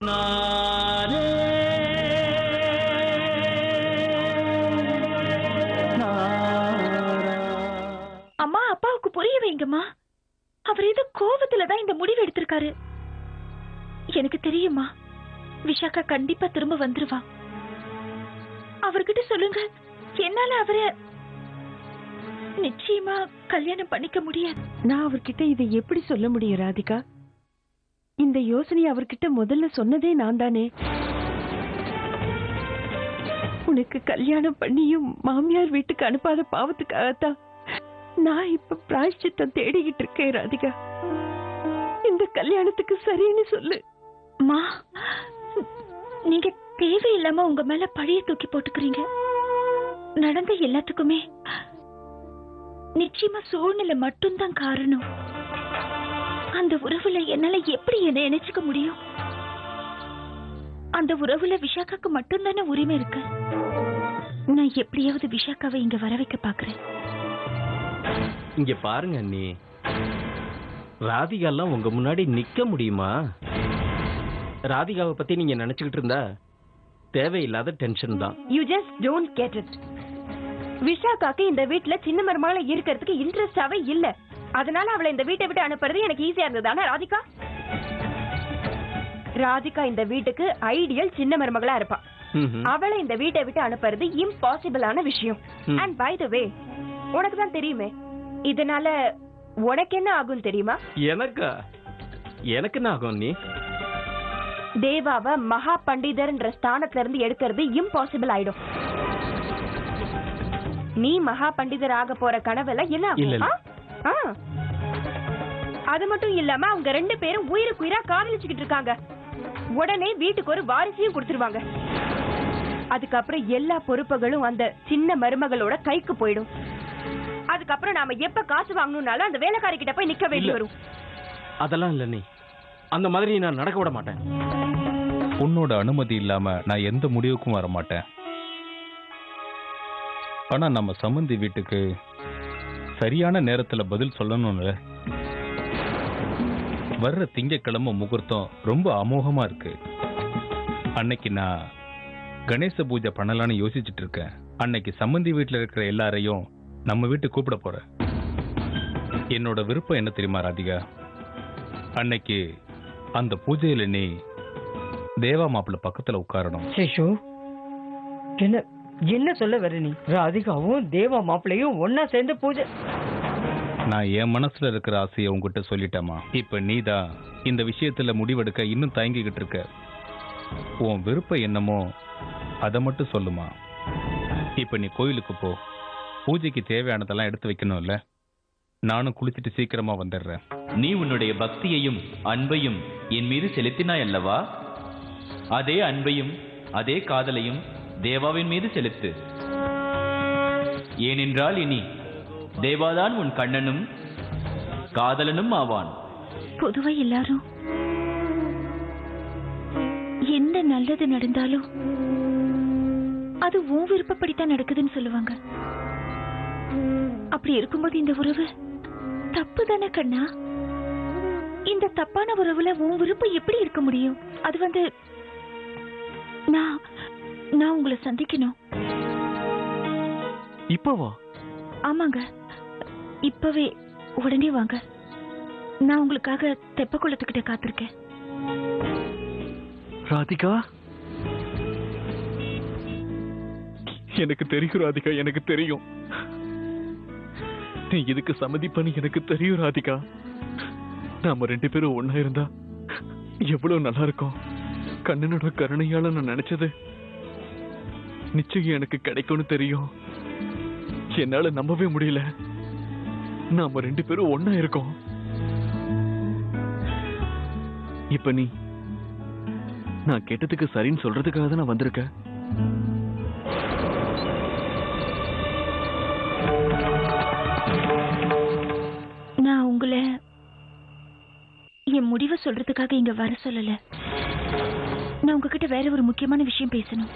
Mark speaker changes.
Speaker 1: அம்மா, அப்பாவுக்கு புரிய வைங்கம்மா. அவர் ஏதோ கோபத்துலதான் இந்த முடிவு எடுத்திருக்காரு. எனக்கு தெரியுமா, விஷாக்கா கண்டிப்பா திரும்ப வந்துருவா. அவர்கிட்ட சொல்லுங்க, என்னால அவரை நிச்சயமா கல்யாணம் பண்ணிக்க முடியாது.
Speaker 2: நான் அவர்கிட்ட இதை எப்படி சொல்ல முடியும் ராதிகா? இந்த யோசனை அவர்கிட்ட முதல்ல சொன்னதே நான் தானே. உனக்கு கல்யாணம் பண்ணியும் மாமியார் வீட்டுக்கு அனுப்பாத பாவத்துக்காகத்தான் நான் இப்ப பிராயஷ்சித்தம் தேடிக்கிட்டு இருக்கேன் ராதிகா. இந்த கல்யாணத்துக்கு சரின்னு சொல்லு.
Speaker 1: மா, நீங்க தேவையில்லாம உங்க மேல பழிய தூக்கி போட்டுக்கிறீங்க. நடந்த எல்லாத்துக்குமே நிச்சயமா சூழ்நிலை மட்டும்தான் காரணம். அந்த உறவுல என்னால எப்படி என்ன நினைச்சுக்க முடியும்? அந்த உறவுல விஷாக்காக்கு மட்டும்தானே உரிமை இருக்கு. நான் எப்படியாவது விஷாக்காவை இங்க வர வைக்க பாக்குறேன்.
Speaker 3: இங்க பாருங்க அண்ணி, ராதிகாலாம் உங்க முன்னாடி நிக்க முடியுமா? ராதிகாவை பத்தி நீங்க நினைச்சுக்கிட்டு இருந்தா தேவையில்லாத டென்ஷன் தான்.
Speaker 2: You just don't get it. விஷாக்காக்கு இந்த வீட்டுல சின்ன மருமகள இருக்கிறதுக்கு இன்ட்ரெஸ்டாவே இல்ல. அதனால அவளை இந்த வீட்டை விட்டு அனுப்புறது எனக்கு ஈஸியா இருந்தது. ராதிகா ராதிகா இந்த வீட்டுக்கு ஐடியல் சின்ன மருமகளா இருப்பா. அவளை இந்த வீட்டை விட்டு அனுப்புறது இம்பாசிபிளான விஷயம். அண்ட் பை த வே, உனக்கு தான் தெரியுமே, இதனால உனக்கு என்ன ஆகும் தெரியுமா?
Speaker 3: எனக்கு என்ன ஆகும்? நீ
Speaker 2: தேவாவை மகா பண்டிதர்ன்ற ஸ்தானத்துல இருந்து எடுக்கிறது இம்பாசிபிள் ஆயிடும். நீ மகா பண்டிதர் ஆக போற கனவுல என்ன? அது மட்டும் இல்லாம அவங்க 2 பேரும் உயிருக்குயிரா காதலிச்சுக்கிட்டு இருக்காங்க. உடனே வீட்டுக்கு ஒரு வாரிசையும் கொடுத்துருவாங்க. அதுக்கப்புறம் எல்லா பொறுப்புகளும் அந்த சின்ன மருமகளோட கைக்கு போயிடும். அதுக்கப்புறம் நாம எப்ப காசு வாங்கணும்னாலும் அந்த வேலைக்காரி கிட்ட போய் நிக்க வேண்டி வரும்.
Speaker 3: அதெல்லாம் இல்ல, நீ அந்த மாதிரி நான் நடக்க விட மாட்டேன்.
Speaker 4: உன்னோட அனுமதி இல்லாம நான் எந்த முடிவுக்கும் வர மாட்டேன். ஆனா நம்ம சம்பந்தி வீட்டுக்கு சரியான நேரத்துல பதில் சொல்லணும்ல. வர்ற திங்கட்கிழமை முகூர்த்தம் ரொம்ப அமோகமா இருக்கு. அன்னைக்கு நான் கணேச பூஜை பண்ணலான்னு யோசிச்சுட்டு இருக்கேன். அன்னைக்கு சம்பந்தி வீட்டுல இருக்கிற எல்லாரையும் நம்ம வீட்டுக்கு கூப்பிட போறேன். என்னோட விருப்பம் என்ன தெரியுமா ராதிகா? அன்னைக்கு அந்த பூஜையில நீ தேவா மாப்பிள்ள பக்கத்துல உட்காரணும்.
Speaker 2: என்ன சொல்ல வர நீ? ராதிகாவும் தேவா மாப்பிள்ளையும் ஒன்னா சேர்ந்து பூஜை?
Speaker 4: நான் என் மனசுல இருக்கிற ஆசையை உங்ககிட்ட சொல்லிட்டேமா. இப்ப நீதான் இந்த விஷயத்துல முடிவெடுக்க இன்னும் தயங்கிக்கிட்டு இருக்க. உன் விருப்பம் என்னமோ அதை மட்டும் சொல்லுமா. இப்ப நீ கோயிலுக்கு போ. பூஜைக்கு தேவையானதெல்லாம் எடுத்து வைக்கணும்ல. நானும் குளிச்சுட்டு சீக்கிரமா வந்துடுறேன்.
Speaker 5: நீ உன்னுடைய பக்தியையும் அன்பையும் என் மீது செலுத்தினாய் அல்லவா? அதே அன்பையும் அதே காதலையும் தேவாவின் மீது செலுத்து. ஏனென்றால் இனி தேவாதான் உன் கண்ணனும் காதலனும் ஆவான்.
Speaker 1: பொதுவா எல்லாரும் எந்த நல்லது நடந்தாலும் அது உன் விருப்பப்படித்தான் நடக்குதுன்னு சொல்லுவாங்க. அப்படி இருக்கும்போது இந்த உறவு தப்பு தானே கண்ணா? இந்த தப்பான உறவுல உன் விருப்பம் எப்படி இருக்க முடியும்? அது நான் உங்களை சந்திக்கணும்.
Speaker 3: இப்பவா?
Speaker 1: ஆமாங்க, இப்பவே உடனே வாங்க. நான் உங்களுக்காக தெப்பக்குளத்துக்கிட்ட காத்திருக்கேன்.
Speaker 3: ராதிகா, எனக்கு தெரியும் ராதிகா, எனக்கு தெரியும். நீ இதுக்கு சம்மதி பண்ணி எனக்கு தெரியும் ராதிகா. நாம 2 பேரும் ஒன்னா இருந்தா எவ்வளவு நல்லா இருக்கும். கண்ணனோட கருணையால நான் நினைச்சது நிச்சயம் எனக்கு கிடைக்கும்னு தெரியும். என்னால நம்பவே முடியல. நாம 2 பேரும் ஒன்னா இருக்கோம். இப்ப நீ நான் கேட்டதுக்கு சரின்னு சொல்றதுக்காக தான் நான் வந்திருக்கேன்.
Speaker 1: நான் உங்களை என் முடிவை சொல்றதுக்காக இங்க வர சொல்லல. நான் உங்ககிட்ட வேற ஒரு முக்கியமான விஷயம் பேசணும்.